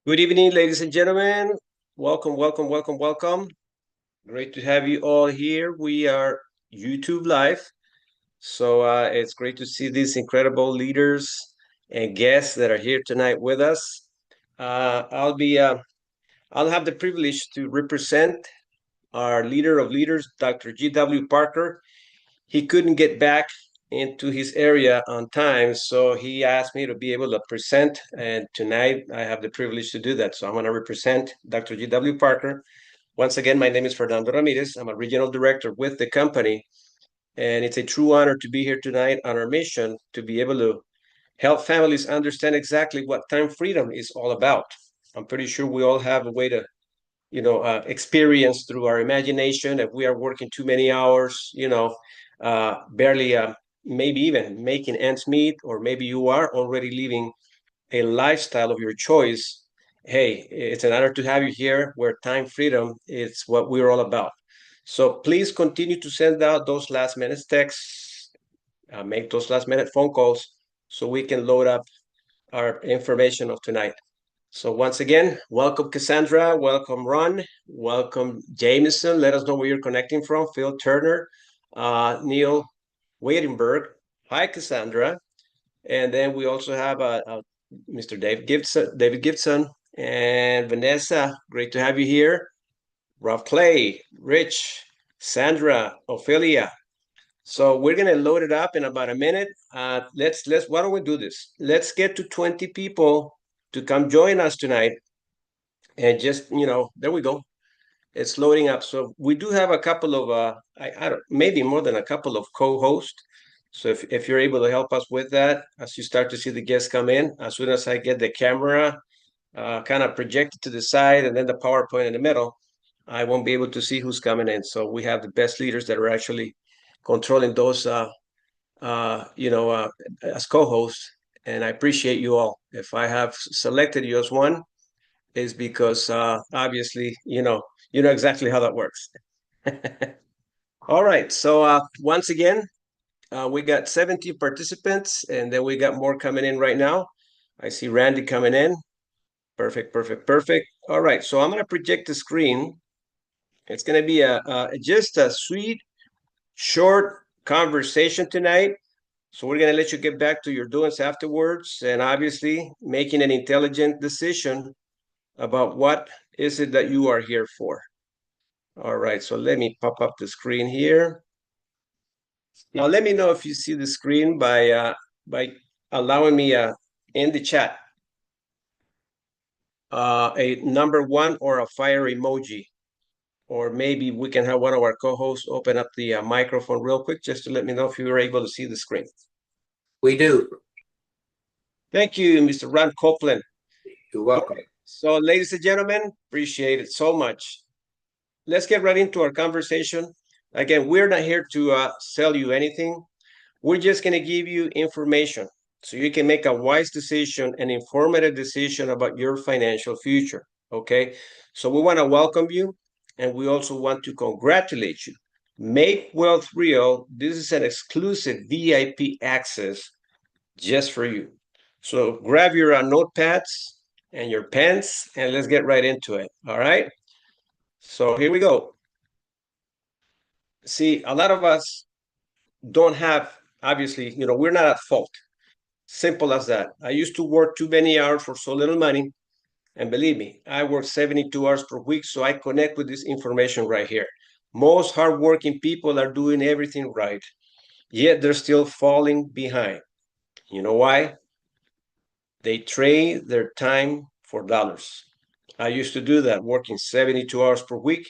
Good evening, ladies and gentlemen. Welcome, welcome, welcome, welcome. Great to have you all here. We are YouTube Live. So it's great to see these incredible leaders and guests that are here tonight with us. I'll have the privilege to represent our leader of leaders, Dr. G.W. Parker. He couldn't get back into his area on time, so he asked me to be able to present, and tonight I have the privilege to do that. So I'm going to represent Dr. G.W. Parker. Once again, my name is Fernando Ramirez. I'm a regional director with the company, and it's a true honor to be here tonight on our mission to be able to help families understand exactly what time freedom is all about. I'm pretty sure we all have a way to experience through our imagination. If we are working too many hours, barely, maybe even making ends meet, or maybe you are already living a lifestyle of your choice. Hey, it's an honor to have you here where time freedom is what we're all about. So please continue to send out those last minute texts, make those last minute phone calls so we can load up our information of tonight. So once again, welcome Cassandra, welcome Ron, welcome Jameson. Let us know where you're connecting from. Phil Turner, Neil Wadenberg. Hi, Cassandra. And then we also have Mr. David Gibson, and Vanessa. Great to have you here. Rob Clay, Rich, Sandra, Ophelia. So we're gonna load it up in about a minute. Let's why don't we do this? Let's get to 20 people to come join us tonight, and just there we go. It's loading up. So we do have a couple of I don't, maybe more than a couple of co-hosts. So if you're able to help us with that, as you start to see the guests come in, as soon as I get the camera kind of projected to the side and then the PowerPoint in the middle, I won't be able to see who's coming in. So we have the best leaders that are actually controlling those as co-hosts, and I appreciate you all. If I have selected you as one, is because obviously you know exactly how that works. All right, so once again, we got 17 participants, and then we got more coming in right now. I see Randy coming in. Perfect, perfect, perfect. All right, so I'm going to project the screen. It's going to be just a sweet, short conversation tonight. So we're going to let you get back to your doings afterwards, and obviously making an intelligent decision about what is it that you are here for. All right, so let me pop up the screen here. Now let me know if you see the screen by allowing me in the chat a number one or a fire emoji, or maybe we can have one of our co-hosts open up the microphone real quick just to let me know if you were able to see the screen. We do. Thank you, Mr. Ron Copeland. You're welcome. Okay. So, ladies and gentlemen, appreciate it so much. Let's get right into our conversation. Again, we're not here to sell you anything. We're just going to give you information so you can make a wise decision, an informative decision about your financial future. Okay. So we want to welcome you, and we also want to congratulate you. Make Wealth Real. This is an exclusive VIP access just for you. So grab your notepads and your pens, and let's get right into it. All right. So here we go. See, a lot of us don't have, obviously, we're not at fault. Simple as that. I used to work too many hours for so little money. And believe me, I work 72 hours per week, so I connect with this information right here. Most hardworking people are doing everything right, yet they're still falling behind. You know why? They trade their time for dollars. I used to do that, working 72 hours per week,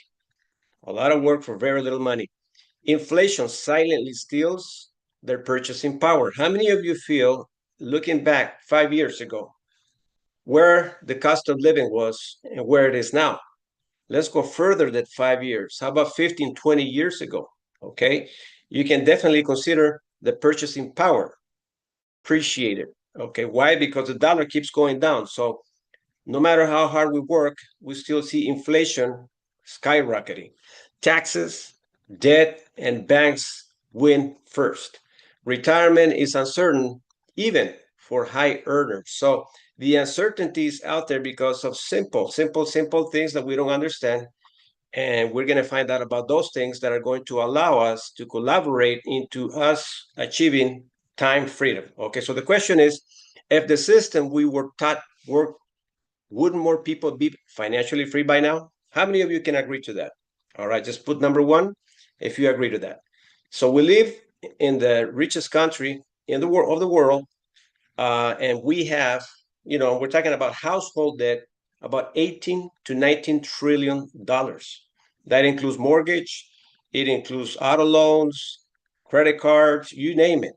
a lot of work for very little money. Inflation silently steals their purchasing power. How many of you feel, looking back 5 years ago, where the cost of living was and where it is now? Let's go further than 5 years. How about 15, 20 years ago? Okay. You can definitely consider the purchasing power appreciated. Okay. Why? Because the dollar keeps going down. So no matter how hard we work, we still see inflation skyrocketing. Taxes, debt, and banks win first. Retirement is uncertain, even for high earners. So the uncertainty is out there because of simple things that we don't understand. And we're going to find out about those things that are going to allow us to collaborate into us achieving time freedom. Okay, so the question is, if the system we were taught worked, wouldn't more people be financially free by now? How many of you can agree to that? All right, just put number one if you agree to that. So we live in the richest country in the world, and we have, we're talking about household debt about 18 to 19 trillion dollars. That includes mortgage, it includes auto loans, credit cards, you name it.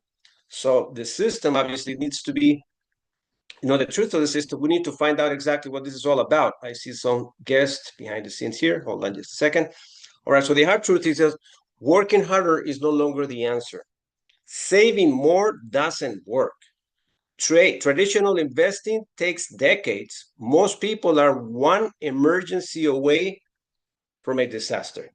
So the system obviously needs to be, the truth of the system. We need to find out exactly what this is all about. I see some guests behind the scenes here. Hold on just a second. All right, so the hard truth is that working harder is no longer the answer. Saving more doesn't work. Traditional investing takes decades. Most people are one emergency away from a disaster.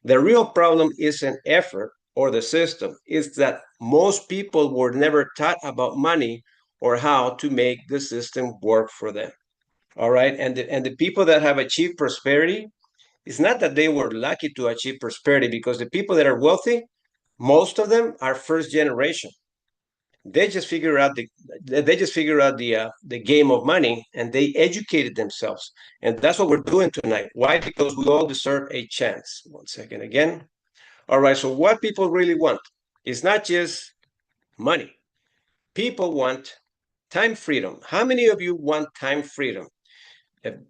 The real problem isn't effort or the system, it's that most people were never taught about money or how to make the system work for them. All right. And the people that have achieved prosperity, it's not that they were lucky to achieve prosperity, because the people that are wealthy, most of them are first generation. They just figure out the game of money, and they educated themselves, and that's what we're doing tonight. Why? Because we all deserve a chance. One second again. All right. So what people really want is not just money. People want time freedom. How many of you want time freedom?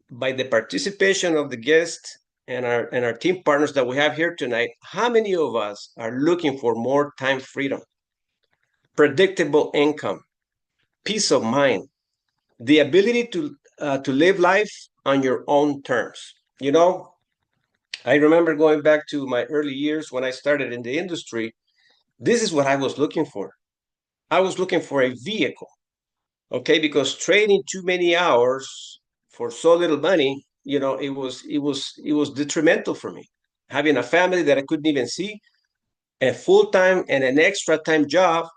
By the participation of the guests and our team partners that we have here tonight, how many of us are looking for more time freedom, predictable income, peace of mind, the ability to live life on your own terms? I remember going back to my early years when I started in the industry. This is what I was looking for. I was looking for a vehicle, okay? Because trading too many hours for so little money, it was detrimental for me. Having a family that I couldn't even see, a full-time and an extra time job,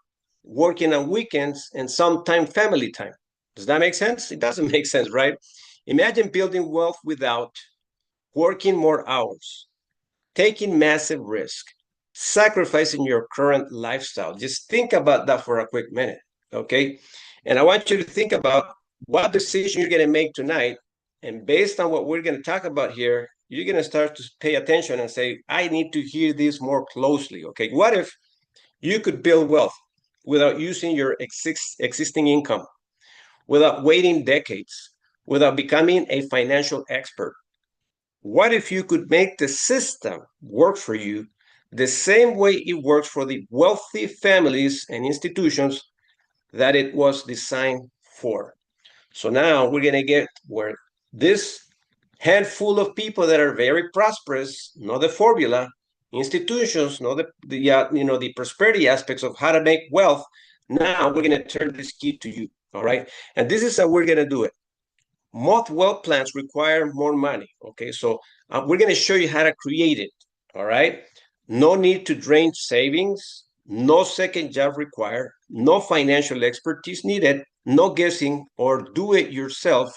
working on weekends, and sometime family time. Does that make sense? It doesn't make sense, right? Imagine building wealth without working more hours, taking massive risk, sacrificing your current lifestyle. Just think about that for a quick minute, okay? And I want you to think about what decision you're going to make tonight. And based on what we're going to talk about here, you're going to start to pay attention and say, I need to hear this more closely, okay? What if you could build wealth without using your existing income, without waiting decades, without becoming a financial expert? What if you could make the system work for you the same way it works for the wealthy families and institutions that it was designed for? So now we're going to get where this handful of people that are very prosperous, know the formula, institutions, know the prosperity aspects of how to make wealth. Now we're going to turn this key to you. All right. And this is how we're going to do it. Most wealth plans require more money. Okay. So we're going to show you how to create it. All right. No need to drain savings, no second job required, no financial expertise needed, no guessing or do it yourself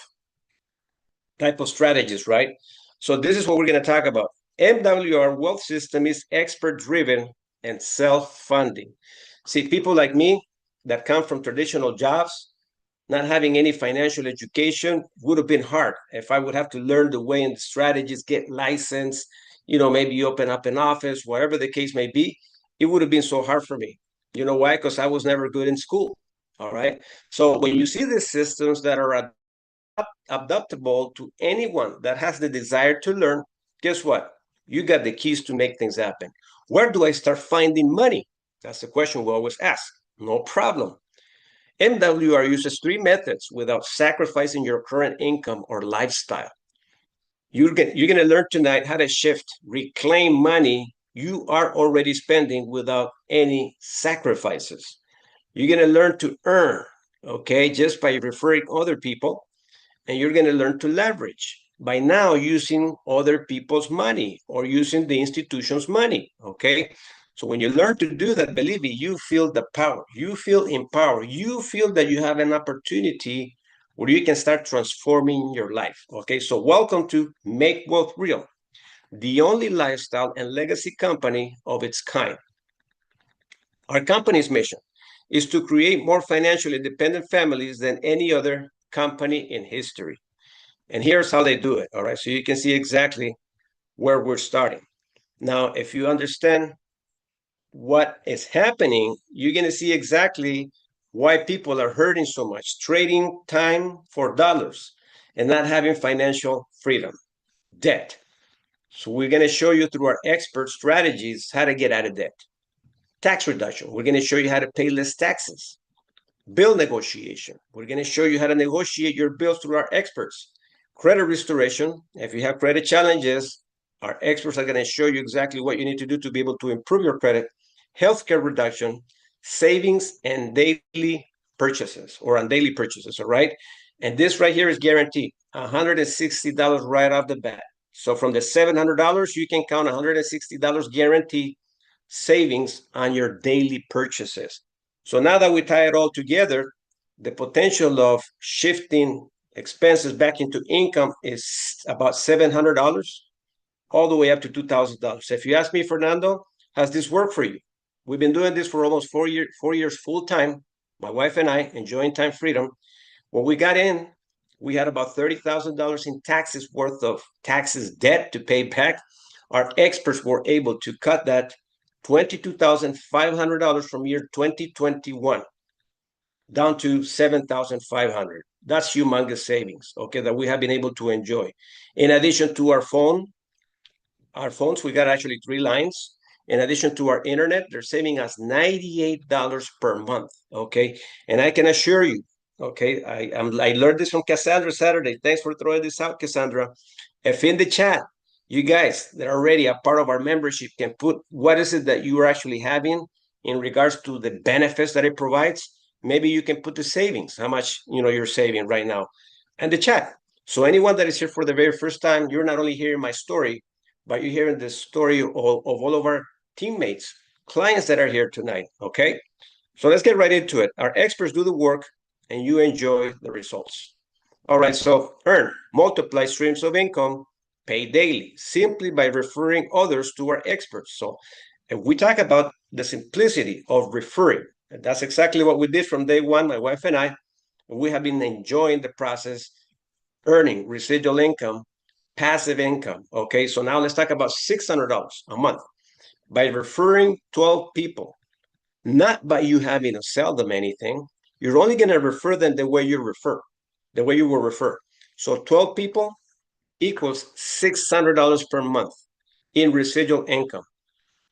type of strategies, right? So this is what we're going to talk about. MWR wealth system is expert driven and self-funding. See, people like me that come from traditional jobs, not having any financial education, would have been hard if I would have to learn the way and the strategies, get licensed, maybe open up an office, whatever the case may be. It would have been so hard for me. You know why? Because I was never good in school. All right. So when you see the systems that are adaptable to anyone that has the desire to learn, guess what? You got the keys to make things happen. Where do I start finding money? That's the question we always ask. No problem. MWR uses 3 methods without sacrificing your current income or lifestyle. You're going to learn tonight how to shift, reclaim money you are already spending without any sacrifices. You're going to learn to earn, okay, just by referring other people. And you're going to learn to leverage by now using other people's money or using the institution's money, okay? So when you learn to do that, believe me, you feel the power. You feel empowered. You feel that you have an opportunity where you can start transforming your life. Okay, so welcome to Make Wealth Real, the only lifestyle and legacy company of its kind. Our company's mission is to create more financially independent families than any other company in history. And here's how they do it. All right, so you can see exactly where we're starting. Now, if you understand what is happening, you're going to see exactly why people are hurting so much, trading time for dollars and not having financial freedom, debt. So we're going to show you through our expert strategies how to get out of debt. Tax reduction, we're going to show you how to pay less taxes. Bill negotiation, we're going to show you how to negotiate your bills through our experts. Credit restoration, if you have credit challenges, our experts are going to show you exactly what you need to do to be able to improve your credit. Healthcare reduction, savings, and daily purchases or on daily purchases, all right? And this right here is guaranteed $160 right off the bat. So from the $700, you can count $160 guaranteed savings on your daily purchases. So now that we tie it all together, the potential of shifting expenses back into income is about $700 all the way up to $2,000. If you ask me, Fernando, has this worked for you? We've been doing this for almost 4 years full time. My wife and I enjoying time freedom. When we got in, we had about $30,000 in taxes worth of taxes debt to pay back. Our experts were able to cut that $22,500 from year 2021 down to $7,500. That's humongous savings, okay, that we have been able to enjoy. In addition to our phones, we got actually 3 lines. In addition to our internet, they're saving us $98 per month, okay? And I can assure you, okay, I learned this from Cassandra Saturday. Thanks for throwing this out, Cassandra. If in the chat, you guys that are already a part of our membership can put what is it that you are actually having in regards to the benefits that it provides. Maybe you can put the savings, how much you're saving right now, and the chat. So anyone that is here for the very first time, you're not only hearing my story, but you're hearing the story of all of our teammates, clients that are here tonight, okay? So let's get right into it. Our experts do the work and you enjoy the results. All right, so earn, multiply streams of income, pay daily, simply by referring others to our experts. So if we talk about the simplicity of referring, and that's exactly what we did from day one, my wife and I. We have been enjoying the process, earning residual income, passive income. Okay, so now let's talk about $600 a month by referring 12 people, not by you having to sell them anything. You're only going to refer them the way you will refer. So 12 people equals $600 per month in residual income.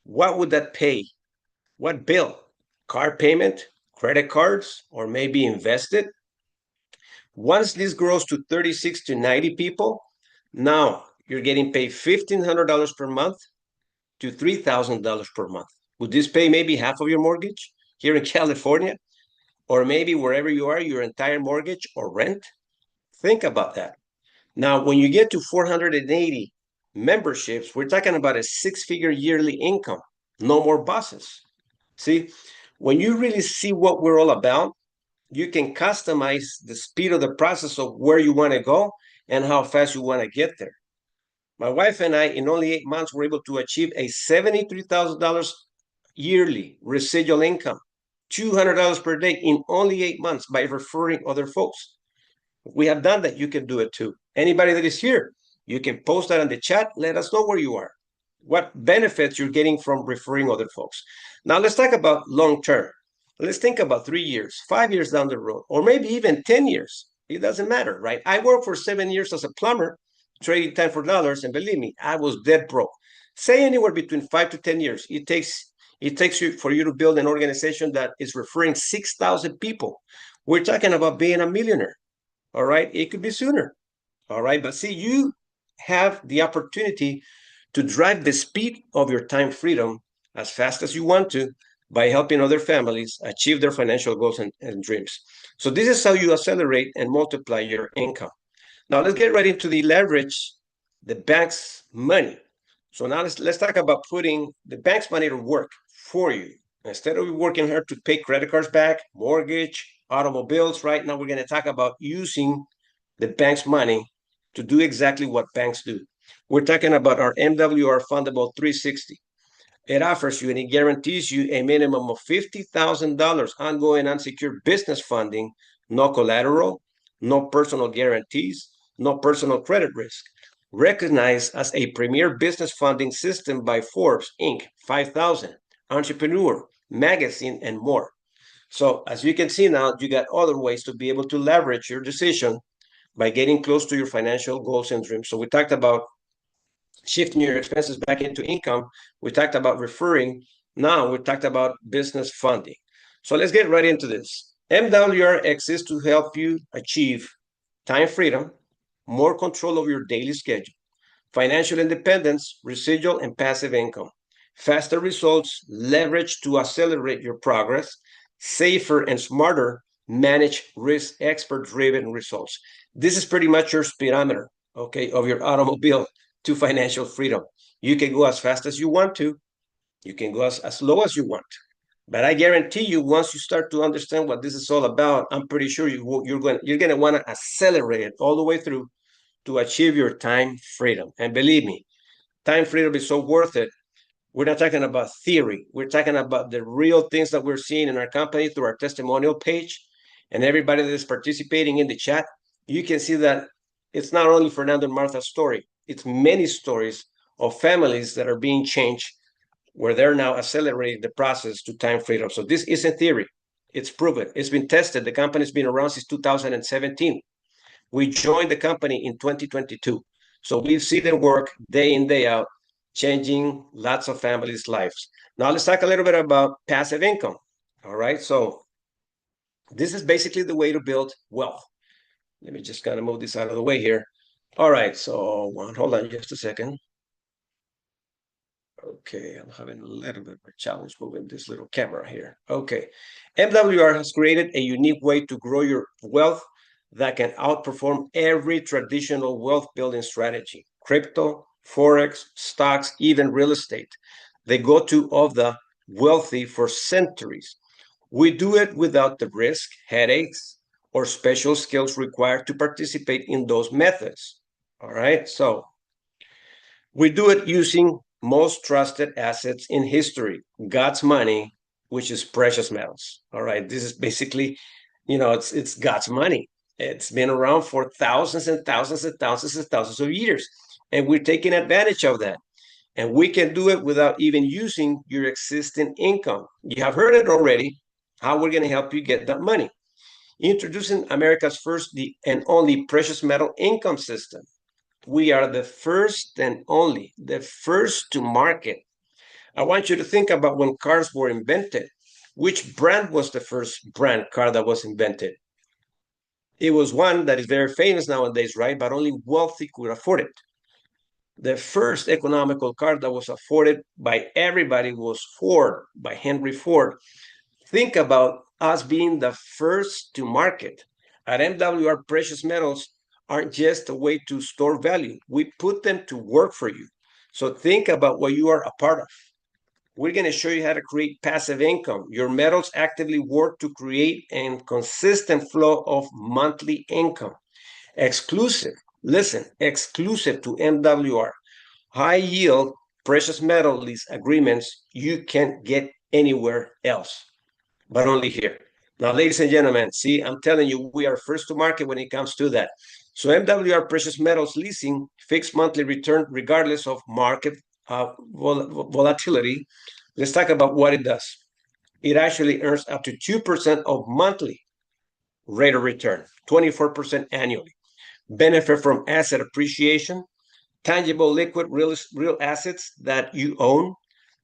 What would that pay? What bill? Car payment, credit cards, or maybe invested? Once this grows to 36 to 90 people, now you're getting paid $1,500 per month to $3,000 per month. Would this pay maybe half of your mortgage here in California? Or maybe wherever you are, your entire mortgage or rent? Think about that. Now, when you get to 480 memberships, we're talking about a 6-figure yearly income. No more bosses. See, when you really see what we're all about, you can customize the speed of the process of where you want to go and how fast you want to get there. My wife and I, in only 8 months, were able to achieve a $73,000 yearly residual income, $200 per day in only 8 months by referring other folks. We have done that. You can do it too. Anybody that is here, you can post that in the chat. Let us know where you are, what benefits you're getting from referring other folks. Now, let's talk about long term. Let's think about 3 years, 5 years down the road, or maybe even 10 years. It doesn't matter, right? I worked for 7 years as a plumber, trading time for dollars, and believe me, I was dead broke. Say anywhere between 5 to 10 years. It takes you for you to build an organization that is referring 6,000 people. We're talking about being a millionaire. All right, it could be sooner. All right, but see, you have the opportunity to drive the speed of your time freedom as fast as you want to by helping other families achieve their financial goals and dreams. So this is how you accelerate and multiply your income. Now let's get right into the leverage the bank's money. So now let's talk about putting the bank's money to work for you. Instead of working hard to pay credit cards back, mortgage, automobiles, right now we're going to talk about using the bank's money to do exactly what banks do. We're talking about our MWR Fundable 360. It offers you and it guarantees you a minimum of $50,000 ongoing unsecured business funding, no collateral, no personal guarantees, no personal credit risk. Recognized as a premier business funding system by Forbes, Inc., 5000, Entrepreneur, Magazine, and more. So, as you can see now, you got other ways to be able to leverage your decision by getting close to your financial goals and dreams. So, we talked about shifting your expenses back into income. We talked about referring. Now we talked about business funding. So let's get right into this. MWR exists to help you achieve time freedom, more control of your daily schedule, financial independence, residual and passive income, faster results, leverage to accelerate your progress, safer and smarter, manage risk, expert-driven results. This is pretty much your speedometer, okay, of your automobile to financial freedom. You can go as fast as you want to. You can go as low as you want. But I guarantee you, once you start to understand what this is all about, I'm pretty sure you're going to want to accelerate it all the way through to achieve your time freedom. And believe me, time freedom is so worth it. We're not talking about theory. We're talking about the real things that we're seeing in our company through our testimonial page. And everybody that is participating in the chat, you can see that it's not only Fernando and Martha's story, it's many stories of families that are being changed where they're now accelerating the process to time freedom. So this isn't theory. It's proven. It's been tested. The company's been around since 2017. We joined the company in 2022. So we've seen it work day in, day out, changing lots of families' lives. Now let's talk a little bit about passive income. All right. So this is basically the way to build wealth. Let me just kind of move this out of the way here. All right. So hold on just a second. Okay, I'm having a little bit of a challenge moving this little camera here. Okay, MWR has created a unique way to grow your wealth that can outperform every traditional wealth building strategy. Crypto, Forex, stocks, even real estate. The go-to of the wealthy for centuries. We do it without the risk, headaches, or special skills required to participate in those methods. All right, so we do it using most trusted assets in history, God's money, which is precious metals. All right, this is basically, it's God's money. It's been around for thousands and thousands and thousands and thousands of years, and we're taking advantage of that. And we can do it without even using your existing income. You have heard it already, how we're going to help you get that money. Introducing America's first and only precious metal income system. We are the first and only, the first to market. I want you to think about when cars were invented. Which brand was the first brand car that was invented? It was one that is very famous nowadays, right? But only wealthy could afford it. The first economical car that was afforded by everybody was Ford, by Henry Ford. Think about us being the first to market. At MWR, precious metals aren't just a way to store value. We put them to work for you. So think about what you are a part of. We're going to show you how to create passive income. Your metals actively work to create a consistent flow of monthly income. Exclusive, listen, exclusive to MWR. High yield precious metal lease agreements you can't get anywhere else, but only here. Now, ladies and gentlemen, see, I'm telling you, we are first to market when it comes to that. So MWR Precious Metals Leasing, fixed monthly return regardless of market volatility. Let's talk about what it does. It actually earns up to 2% of monthly rate of return, 24% annually. Benefit from asset appreciation, tangible liquid real assets that you own,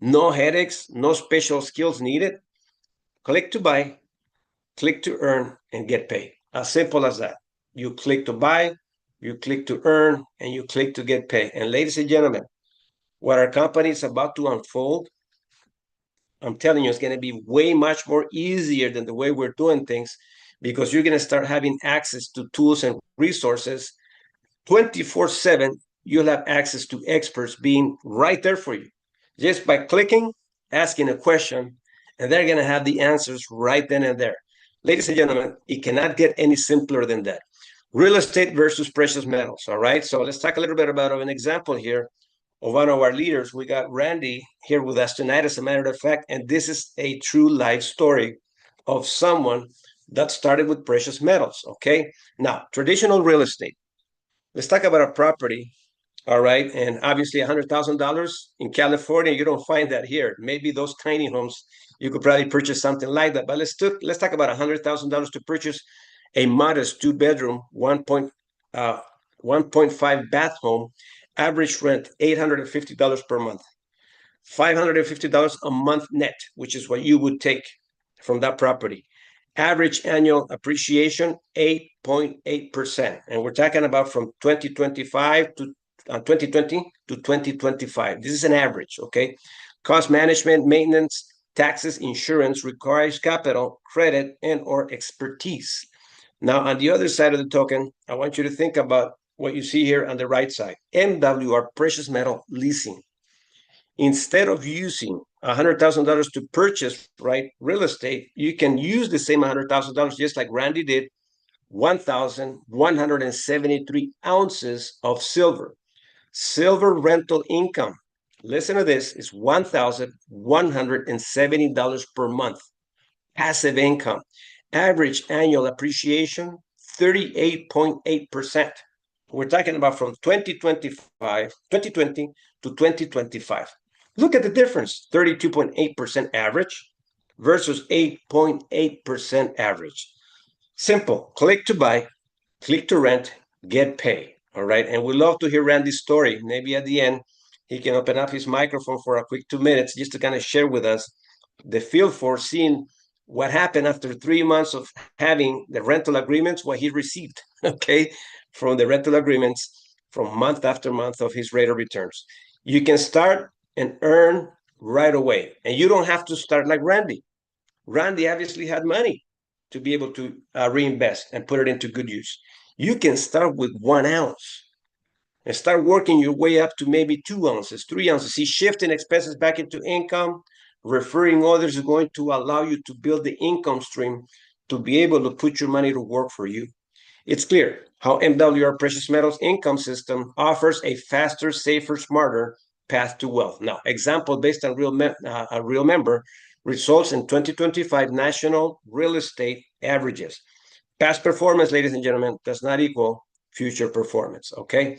no headaches, no special skills needed. Click to buy, click to earn, and get paid. As simple as that. You click to buy, you click to earn, and you click to get paid. And ladies and gentlemen, what our company is about to unfold, I'm telling you, it's going to be way much more easier than the way we're doing things, because you're going to start having access to tools and resources 24/7. You'll have access to experts being right there for you just by clicking asking a question, and they're going to have the answers right then and there. Ladies and gentlemen, it cannot get any simpler than that. Real estate versus precious metals. All right. So let's talk a little bit about an example here of one of our leaders. We got Randy here with us tonight, as a matter of fact, and this is a true life story of someone that started with precious metals. Okay. Now, traditional real estate. Let's talk about a property. All right. And obviously, $100,000 in California, you don't find that here. Maybe those tiny homes, you could probably purchase something like that. But let's talk about $100,000 to purchase a modest 2-bedroom, 1.5 bath home, average rent $850 per month, $550 a month net, which is what you would take from that property. Average annual appreciation 8.8%, and we're talking about from 2025 to 2020 to 2025. This is an average, okay? Cost management, maintenance, taxes, insurance requires capital, credit, and or expertise. Now, on the other side of the token, I want you to think about what you see here on the right side. MWR, precious metal leasing. Instead of using $100,000 to purchase, right, real estate, you can use the same $100,000, just like Randy did, 1,173 ounces of silver. Silver rental income, listen to this, is $1,170 per month. Passive income, average annual appreciation, 38.8%. We're talking about from 2020 to 2025. Look at the difference, 32.8% average versus 8.8% average. Simple, click to buy, click to rent, get paid, all right? And we love to hear Randy's story. Maybe at the end, he can open up his microphone for a quick 2 minutes just to kind of share with us the feel for seeing what happened after 3 months of having the rental agreements, what he received, okay, from the rental agreements from month after month of his rate of returns. You can start and earn right away. And you don't have to start like Randy. Randy obviously had money to be able to reinvest and put it into good use. You can start with 1 ounce and start working your way up to maybe 2 ounces, 3 ounces. See, shifting expenses back into income, referring others is going to allow you to build the income stream to be able to put your money to work for you. It's clear how MWR Precious Metals income system offers a faster, safer, smarter path to wealth. Now, example based on a real member results in 2025 national real estate averages. Past performance, ladies and gentlemen, does not equal future performance, okay?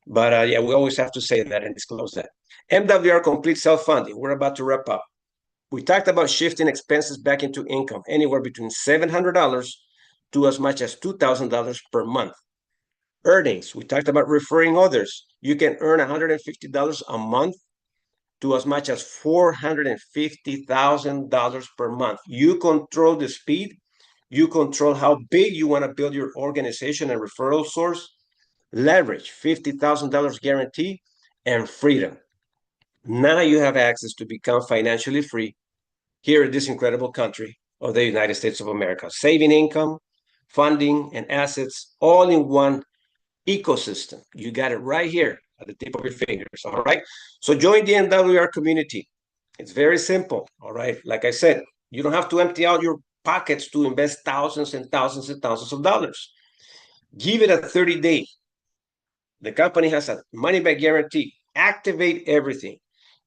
But yeah, we always have to say that and disclose that. MWR complete self-funding. We're about to wrap up. We talked about shifting expenses back into income, anywhere between $700 to as much as $2,000 per month. Earnings, we talked about referring others. You can earn $150 a month to as much as $450,000 per month. You control the speed. You control how big you want to build your organization and referral source. Leverage, $50,000 guarantee, and freedom. Now you have access to become financially free here in this incredible country of the United States of America. Saving income, funding, and assets all in one ecosystem. You got it right here at the tip of your fingers, all right? So join the MWR community. It's very simple, all right? Like I said, you don't have to empty out your pockets to invest thousands and thousands and thousands of dollars. Give it a 30-day. The company has a money-back guarantee. Activate everything.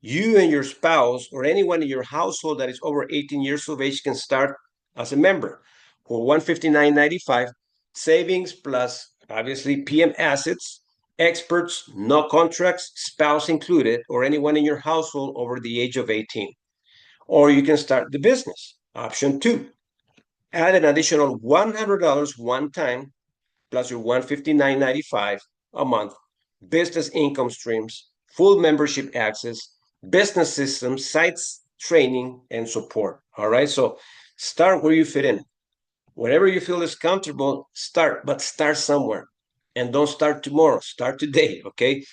You and your spouse or anyone in your household that is over 18 years of age can start as a member for $159.95, savings plus obviously PM assets, experts, no contracts, spouse included, or anyone in your household over the age of 18. Or you can start the business. Option 2, add an additional $100 one time plus your $159.95 a month, business income streams, full membership access, business systems, sites, training, and support. All right, so start where you fit in. Wherever you feel is comfortable, start, but start somewhere. And don't start tomorrow, start today, okay?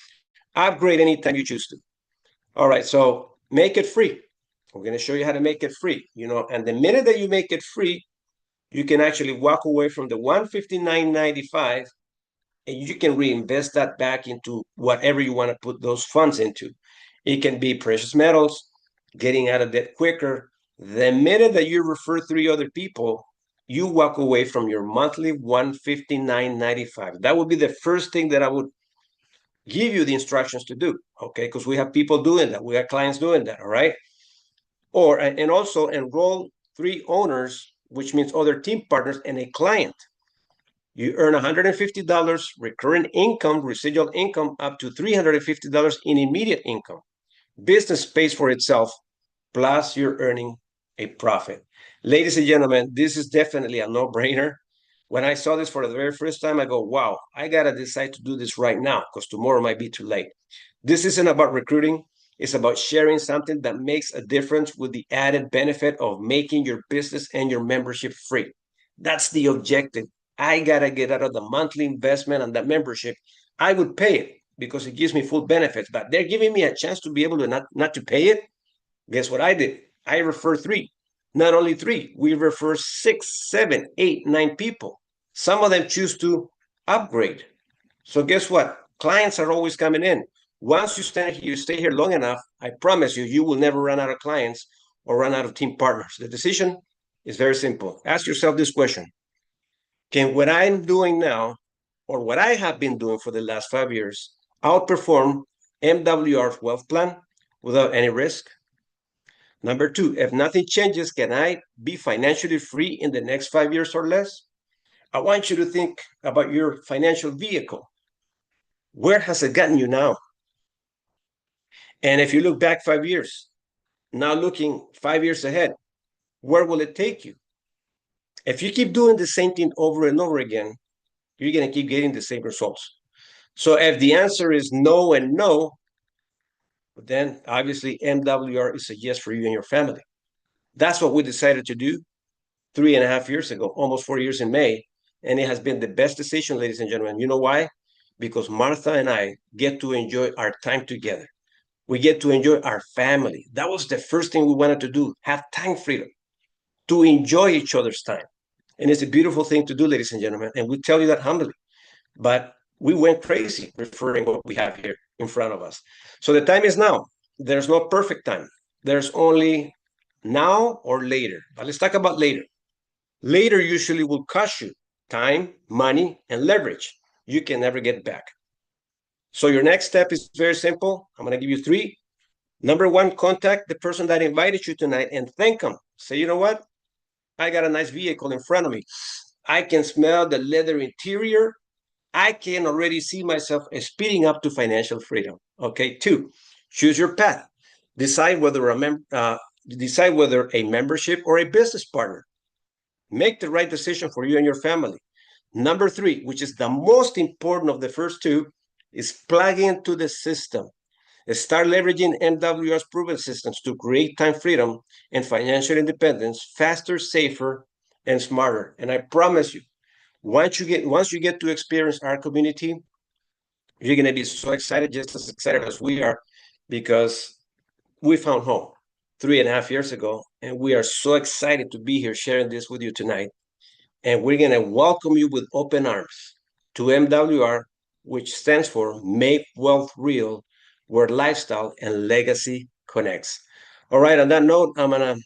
Upgrade anytime you choose to. All right, so make it free. We're gonna show you how to make it free, and the minute that you make it free, you can actually walk away from the $159.95 and you can reinvest that back into whatever you want to put those funds into. It can be precious metals, getting out of debt quicker. The minute that you refer 3 other people, you walk away from your monthly 159.95. That would be the first thing that I would give you the instructions to do, okay? Because we have people doing that. We have clients doing that, all right? And also enroll 3 owners, which means other team partners and a client. You earn $150 recurring income, residual income, up to $350 in immediate income. Business pays for itself, plus you're earning a profit. Ladies and gentlemen, this is definitely a no-brainer. When I saw this for the very first time, I go, wow, I got to decide to do this right now because tomorrow might be too late. This isn't about recruiting. It's about sharing something that makes a difference with the added benefit of making your business and your membership free. That's the objective. I got to get out of the monthly investment on that membership. I would pay it because it gives me full benefits, but they're giving me a chance to be able to not to pay it. Guess what I did? I refer 3. Not only 3, we refer 6, 7, 8, 9 people. Some of them choose to upgrade. So guess what? Clients are always coming in. Once you stay here long enough, I promise you, you will never run out of clients or run out of team partners. The decision is very simple. Ask yourself this question. Can what I'm doing now, or what I have been doing for the last 5 years, outperform MWR's wealth plan without any risk? Number 2, if nothing changes, can I be financially free in the next 5 years or less? I want you to think about your financial vehicle. Where has it gotten you now? And if you look back 5 years, now looking 5 years ahead, where will it take you? If you keep doing the same thing over and over again, you're going to keep getting the same results. So if the answer is no and no, then obviously MWR is a yes for you and your family. That's what we decided to do 3.5 years ago, almost 4 years in May. And it has been the best decision, ladies and gentlemen. You know why? Because Martha and I get to enjoy our time together. We get to enjoy our family. That was the first thing we wanted to do, have time freedom, to enjoy each other's time. And it's a beautiful thing to do, ladies and gentlemen. And we tell you that humbly. But we went crazy referring what we have here in front of us. So the time is now. There's no perfect time. There's only now or later. But let's talk about later. Later usually will cost you time, money, and leverage you can never get back. So your next step is very simple. I'm going to give you 3. Number 1, contact the person that invited you tonight and thank them. Say, you know what? I got a nice vehicle in front of me. I can smell the leather interior. I can already see myself speeding up to financial freedom. Okay. 2, choose your path. Decide whether a membership or a business partner. Make the right decision for you and your family. Number 3, which is the most important of the first 2, is plug into the system. Start leveraging MWR's proven systems to create time freedom and financial independence faster, safer, and smarter. And I promise you, once you get to experience our community, you're going to be so excited, just as excited as we are, because we found home 3.5 years ago, and we are so excited to be here sharing this with you tonight. And we're going to welcome you with open arms to MWR, which stands for Make Wealth Real, where lifestyle and legacy connects. All right, on that note, I'm going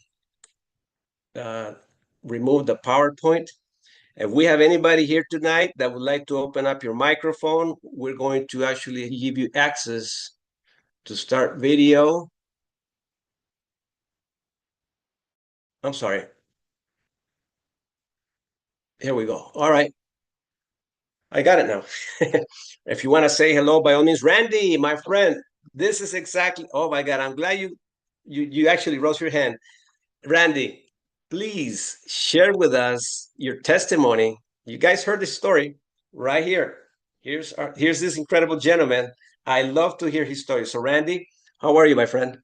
to remove the PowerPoint. If we have anybody here tonight that would like to open up your microphone, we're going to actually give you access to start video. I'm sorry. Here we go. All right. I got it now. If you want to say hello, by all means, Randy, my friend, this is exactly, oh my God, I'm glad you actually rose your hand. Randy, please share with us your testimony. You guys heard the story right here. Here's this incredible gentleman. I love to hear his story. So Randy, how are you, my friend?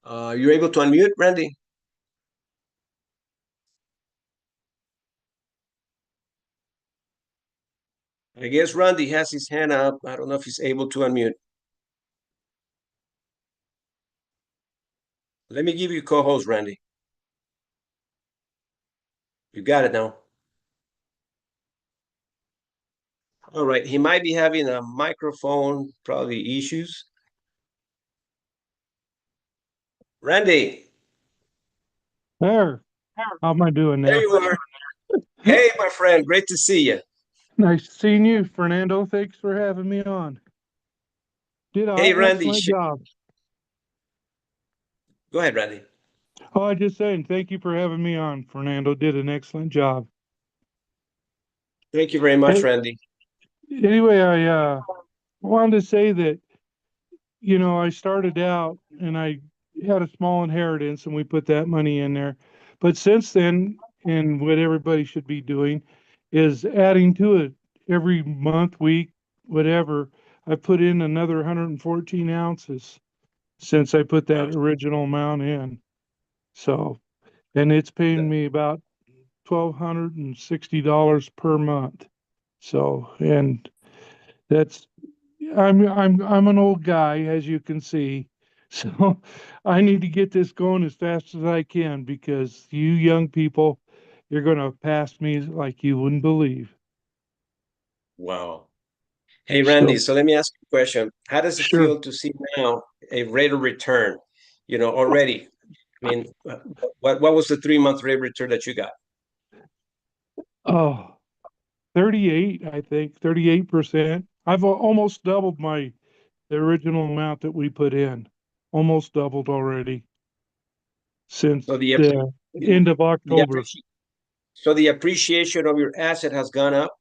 You're able to unmute, Randy? I guess Randy has his hand up. I don't know if he's able to unmute. Let me give you co-host, Randy. You got it now. All right, he might be having a microphone probably issues. Randy, There. How am I doing there now? you are. Hey, my friend, great to see you. Nice seeing you, Fernando. Thanks for having me on. Did Hey, an Randy, excellent job. go ahead, Randy. Oh, I just saying, thank you for having me on, Fernando. Did an excellent job. Thank you very much, Hey, Randy. anyway, I wanted to say that, I started out and I had a small inheritance and we put that money in there. But since then, and what everybody should be doing is adding to it every month, week, whatever. I put in another 114 ounces since I put that Wow. original amount in. So, and it's paying me about $1,260 per month. So, and that's I'm an old guy, as you can see. So I need to get this going as fast as I can because you young people, you're gonna pass me like you wouldn't believe. Wow. Hey, Randy, So so let me ask you a question. How does it sure. feel to see now a rate of return, already? I mean, what was the 3 month rate of return that you got? Oh, 38, I think, 38%. I've almost doubled the original amount that we put in. Almost doubled already So since the the the, end of the October. the appreciation of your asset has gone up.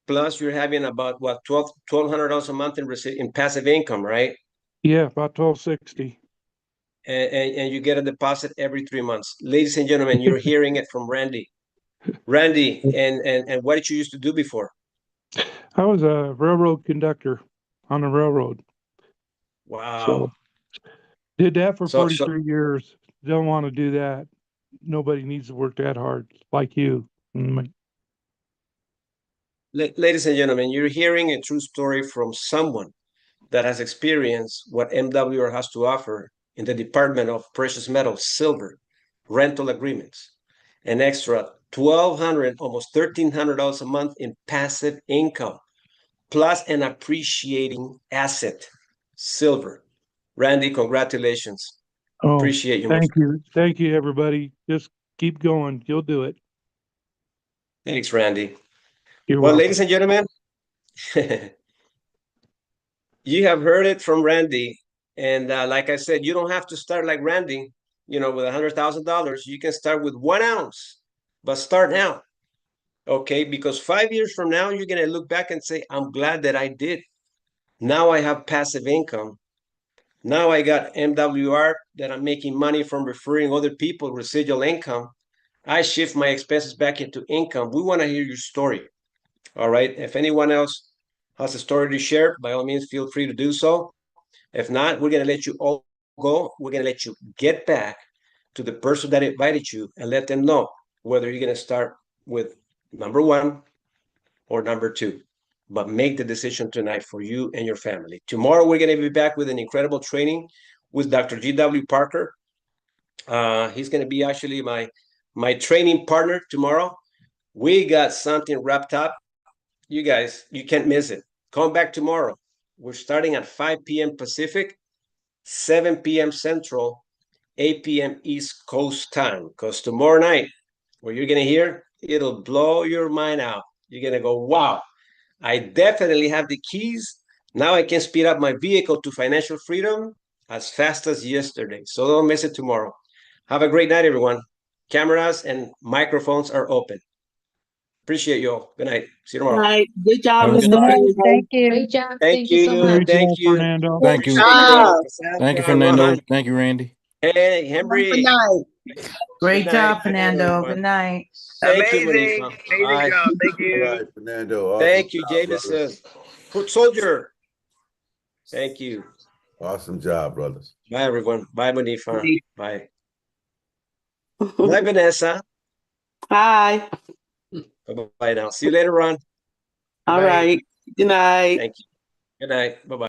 Plus, you're having about what $1,200 a month in passive income, right? Yeah, about 1260. And you get a deposit every 3 months. Ladies and gentlemen, you're hearing it from Randy. Randy, and what did you used to do before? I was a railroad conductor on a railroad. Wow. So did that for So 43 years. Don't want to do that. Nobody needs to work that hard like you. ladies and gentlemen, you're hearing a true story from someone that has experienced what MWR has to offer in the Department of Precious Metals, Silver, rental agreements, an extra $1,200, almost $1,300 a month in passive income, plus an appreciating asset, silver. Randy, congratulations. Oh, Appreciate you, my thank friend. you. Thank you, everybody. Just keep going. You'll do it. Thanks, Randy. You're Well, welcome. ladies and gentlemen, you have heard it from Randy. And like I said, you don't have to start like Randy, with $100,000. You can start with 1 ounce, but start now. Okay. Because 5 years from now, you're going to look back and say, I'm glad that I did. Now I have passive income. Now I got MWR that I'm making money from referring other people, residual income. I shift my expenses back into income. We want to hear your story. All right. If anyone else has a story to share, by all means, feel free to do so. If not, we're going to let you all go. We're going to let you get back to the person that invited you and let them know whether you're going to start with number one or number two. But make the decision tonight for you and your family. Tomorrow, we're going to be back with an incredible training with Dr. G.W. Parker. He's going to be actually my training partner tomorrow. We got something wrapped up. You guys, you can't miss it. Come back tomorrow. We're starting at 5 p.m. Pacific, 7 p.m. Central, 8 p.m. East Coast time. Because tomorrow night, what you're going to hear, it'll blow your mind out. You're going to go, wow, I definitely have the keys. Now I can speed up my vehicle to financial freedom as fast as yesterday. So don't miss it tomorrow. Have a great night, everyone. Cameras and microphones are open. Appreciate you all. Good night. See you All tomorrow. right. Good job, Have a Good good Mr. night. night. Fernando. Thank you. Great job. Thank Thank you so you. Great much. Thank job, you. Fernando. Thank you. Appreciate you all. Job. Thank you, Cassandra, Fernando. Rohan. Thank you, Randy. Hey, Good Henry. night. Good Great night. job, Good night, Fernando. Good everyone. night. Thank you, Amazing, Monifa. amazing Bye. job. Thank All you. right, Fernando. Awesome Thank you, job, brother. Jameson. Foot soldier. Thank you. Awesome job, brothers. Bye, everyone. Bye, Monifa. Bye. Bye, Vanessa. Hi. Bye-bye now. See you later on. All Bye. right. Good night. Thank you. Good night. Bye-bye.